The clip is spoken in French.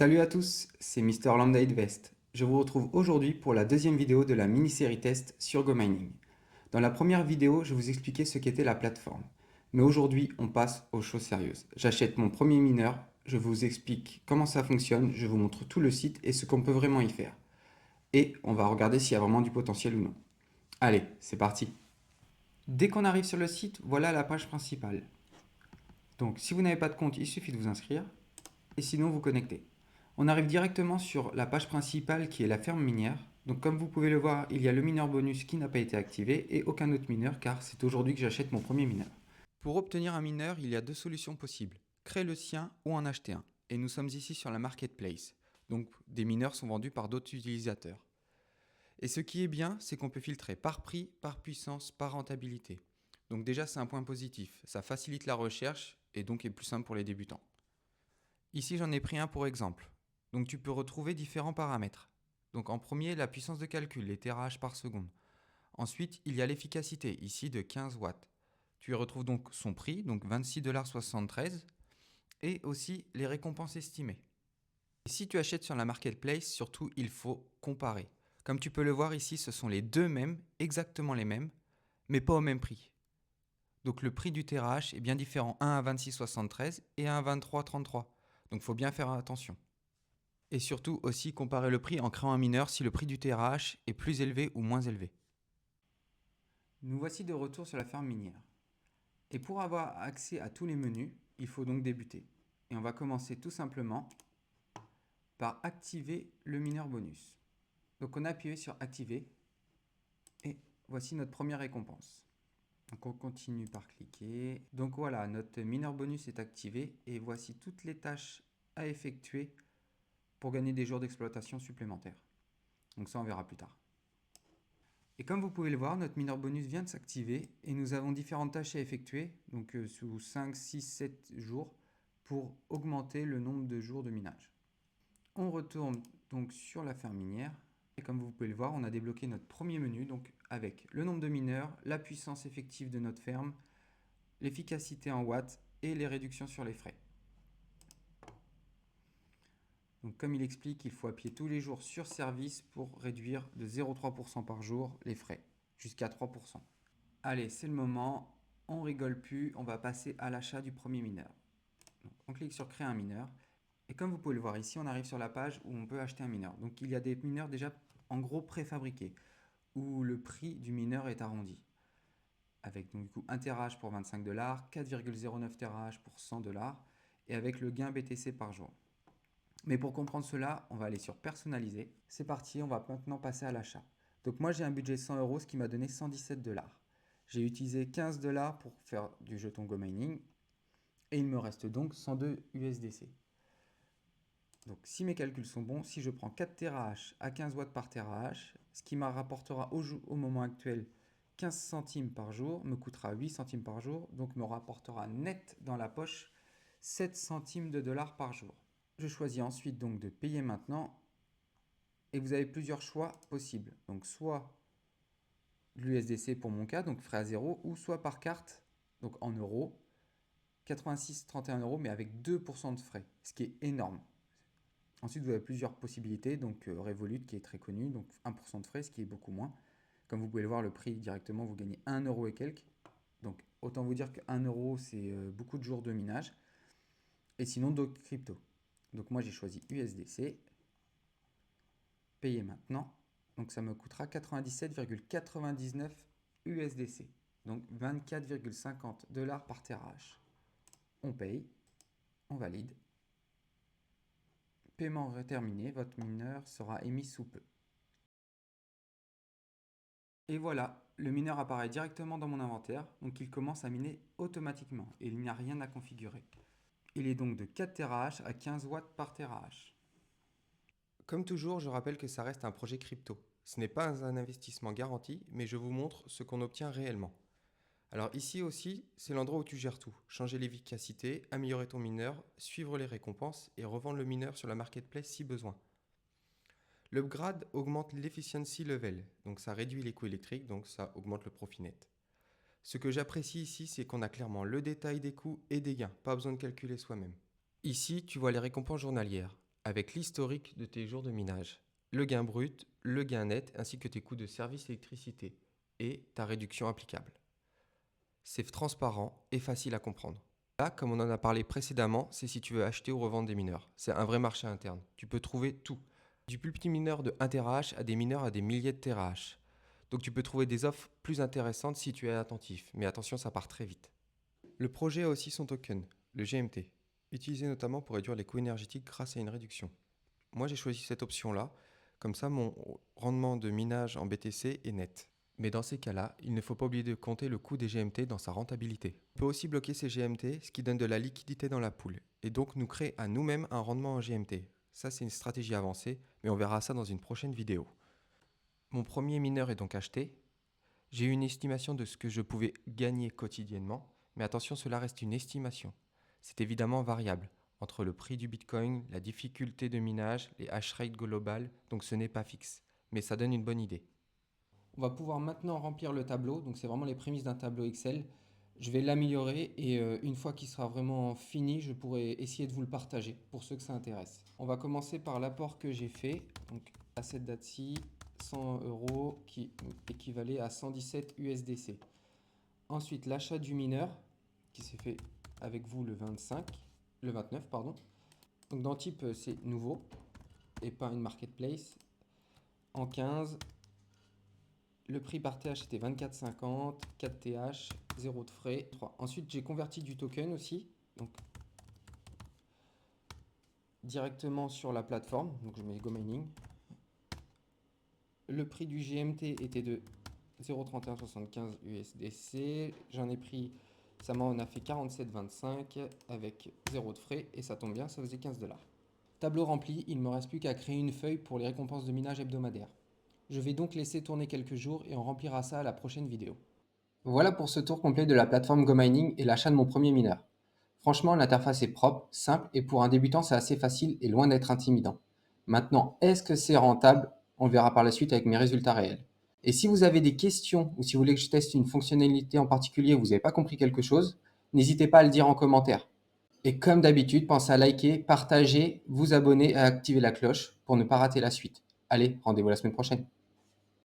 Salut à tous, c'est Mister Lambda Invest. Je vous retrouve aujourd'hui pour la deuxième vidéo de la mini-série test sur GoMining. Dans la première vidéo, je vous expliquais ce qu'était la plateforme. Mais aujourd'hui, on passe aux choses sérieuses. J'achète mon premier mineur, je vous explique comment ça fonctionne, je vous montre tout le site et ce qu'on peut vraiment y faire. Et on va regarder s'il y a vraiment du potentiel ou non. Allez, c'est parti. Dès qu'on arrive sur le site, voilà la page principale. Donc si vous n'avez pas de compte, il suffit de vous inscrire. Et sinon vous connectez. On arrive directement sur la page principale qui est la ferme minière. Donc comme vous pouvez le voir, il y a le mineur bonus qui n'a pas été activé et aucun autre mineur car c'est aujourd'hui que j'achète mon premier mineur. Pour obtenir un mineur, il y a deux solutions possibles. Créer le sien ou en acheter un. Et nous sommes ici sur la marketplace. Donc des mineurs sont vendus par d'autres utilisateurs. Et ce qui est bien, c'est qu'on peut filtrer par prix, par puissance, par rentabilité. Donc déjà c'est un point positif. Ça facilite la recherche et donc est plus simple pour les débutants. Ici, j'en ai pris un pour exemple. Donc tu peux retrouver différents paramètres. Donc en premier, la puissance de calcul, les térahash par seconde. Ensuite, il y a l'efficacité, ici de 15 watts. Tu y retrouves donc son prix, donc 26,73 $, et aussi les récompenses estimées. Et si tu achètes sur la marketplace, surtout, il faut comparer. Comme tu peux le voir ici, ce sont les deux mêmes, exactement les mêmes, mais pas au même prix. Donc le prix du térahash est bien différent, un à 26,73 et un à 23,33. Donc il faut bien faire attention. Et surtout aussi comparer le prix en créant un mineur si le prix du TRH est plus élevé ou moins élevé. Nous voici de retour sur la ferme minière. Et pour avoir accès à tous les menus, il faut donc débuter. Et on va commencer tout simplement par activer le mineur bonus. Donc on a appuyé sur activer et voici notre première récompense. Donc on continue par cliquer. Donc voilà, notre mineur bonus est activé et voici toutes les tâches à effectuer pour gagner des jours d'exploitation supplémentaires. Donc ça on verra plus tard. Et comme vous pouvez le voir, notre mineur bonus vient de s'activer et nous avons différentes tâches à effectuer, donc sous 5, 6, 7 jours, pour augmenter le nombre de jours de minage. On retourne donc sur la ferme minière et comme vous pouvez le voir, on a débloqué notre premier menu, donc avec le nombre de mineurs, la puissance effective de notre ferme, l'efficacité en watts et les réductions sur les frais. Donc comme il explique, il faut appuyer tous les jours sur service pour réduire de 0,3% par jour les frais, jusqu'à 3%. Allez, c'est le moment, on rigole plus, on va passer à l'achat du premier mineur. Donc, on clique sur créer un mineur et comme vous pouvez le voir ici, on arrive sur la page où on peut acheter un mineur. Donc il y a des mineurs déjà en gros préfabriqués où le prix du mineur est arrondi. Avec donc du coup 1 TH pour 25 $, 4,09 TH pour 100 $ et avec le gain BTC par jour. Mais pour comprendre cela, on va aller sur personnaliser. C'est parti, on va maintenant passer à l'achat. Donc moi j'ai un budget 100 €, ce qui m'a donné 117 $. J'ai utilisé 15 $ pour faire du jeton GoMining et il me reste donc 102 USDC. Donc si mes calculs sont bons, si je prends 4 TH à 15 watts par TH, ce qui me rapportera au moment actuel 15 centimes par jour, me coûtera 8 centimes par jour, donc me rapportera net dans la poche 7 centimes de dollars par jour. Je choisis ensuite donc de payer maintenant et vous avez plusieurs choix possibles. Donc soit l'USDC pour mon cas, donc frais à zéro, ou soit par carte, donc en euros, 86,31 €, mais avec 2% de frais, ce qui est énorme. Ensuite, vous avez plusieurs possibilités, donc Revolut qui est très connu, donc 1% de frais, ce qui est beaucoup moins. Comme vous pouvez le voir, le prix directement, vous gagnez 1 € et quelques. Donc autant vous dire que 1 €, c'est beaucoup de jours de minage. Et sinon, d'autres cryptos. Donc moi, j'ai choisi USDC, payer maintenant. Donc ça me coûtera 97,99 USDC. Donc 24,50 $ par TH. On paye, on valide. Paiement terminé, votre mineur sera émis sous peu. Et voilà, le mineur apparaît directement dans mon inventaire, donc il commence à miner automatiquement et il n'y a rien à configurer. Il est donc de 4 TH à 15 watts par TH. Comme toujours, je rappelle que ça reste un projet crypto. Ce n'est pas un investissement garanti, mais je vous montre ce qu'on obtient réellement. Alors ici aussi, c'est l'endroit où tu gères tout. Changer l'efficacité, améliorer ton mineur, suivre les récompenses et revendre le mineur sur la marketplace si besoin. L'upgrade augmente l'efficiency level, donc ça réduit les coûts électriques, donc ça augmente le profit net. Ce que j'apprécie ici, c'est qu'on a clairement le détail des coûts et des gains, pas besoin de calculer soi-même. Ici, tu vois les récompenses journalières. avec l'historique de tes jours de minage, le gain brut, le gain net, ainsi que tes coûts de service électricité et ta réduction applicable. C'est transparent et facile à comprendre. Là, comme on en a parlé précédemment, c'est si tu veux acheter ou revendre des mineurs. C'est un vrai marché interne. Tu peux trouver tout. Du plus petit mineur de 1 TH à des mineurs à des milliers de TH. Donc tu peux trouver des offres plus intéressantes si tu es attentif. Mais attention, ça part très vite. Le projet a aussi son token, le GMT, utilisé notamment pour réduire les coûts énergétiques grâce à une réduction. Moi, j'ai choisi cette option-là. Comme ça, mon rendement de minage en BTC est net. Mais dans ces cas-là, il ne faut pas oublier de compter le coût des GMT dans sa rentabilité. On peut aussi bloquer ces GMT, ce qui donne de la liquidité dans la pool, et donc nous créer à nous-mêmes un rendement en GMT. Ça, c'est une stratégie avancée, mais on verra ça dans une prochaine vidéo. Mon premier mineur est donc acheté. J'ai eu une estimation de ce que je pouvais gagner quotidiennement, mais attention, cela reste une estimation. C'est évidemment variable entre le prix du Bitcoin, la difficulté de minage, les hash rates globales, donc ce n'est pas fixe, mais ça donne une bonne idée. On va pouvoir maintenant remplir le tableau, donc c'est vraiment les prémices d'un tableau Excel. Je vais l'améliorer et une fois qu'il sera vraiment fini, je pourrai essayer de vous le partager pour ceux que ça intéresse. On va commencer par l'apport que j'ai fait, donc à cette date-ci, 100 euros qui équivalait à 117 USDC. Ensuite, l'achat du mineur qui s'est fait avec vous le 29, pardon. Donc dans type, c'est nouveau et pas une marketplace. En 15, le prix par TH était 24,50, 4 TH, 0 de frais, 3. Ensuite, j'ai converti du token aussi, donc directement sur la plateforme. Donc je mets Go Mining. Le prix du GMT était de 0,3175 USDC. J'en ai pris, ça m'en a fait 47,25 avec 0 de frais et ça tombe bien, ça faisait 15 $. Tableau rempli, il ne me reste plus qu'à créer une feuille pour les récompenses de minage hebdomadaires. Je vais donc laisser tourner quelques jours et on remplira ça à la prochaine vidéo. Voilà pour ce tour complet de la plateforme GoMining et l'achat de mon premier mineur. Franchement, l'interface est propre, simple et pour un débutant, c'est assez facile et loin d'être intimidant. Maintenant, est-ce que c'est rentable? On le verra par la suite avec mes résultats réels. Et si vous avez des questions ou si vous voulez que je teste une fonctionnalité en particulier ou vous n'avez pas compris quelque chose, n'hésitez pas à le dire en commentaire. Et comme d'habitude, pensez à liker, partager, vous abonner et à activer la cloche pour ne pas rater la suite. Allez, rendez-vous la semaine prochaine.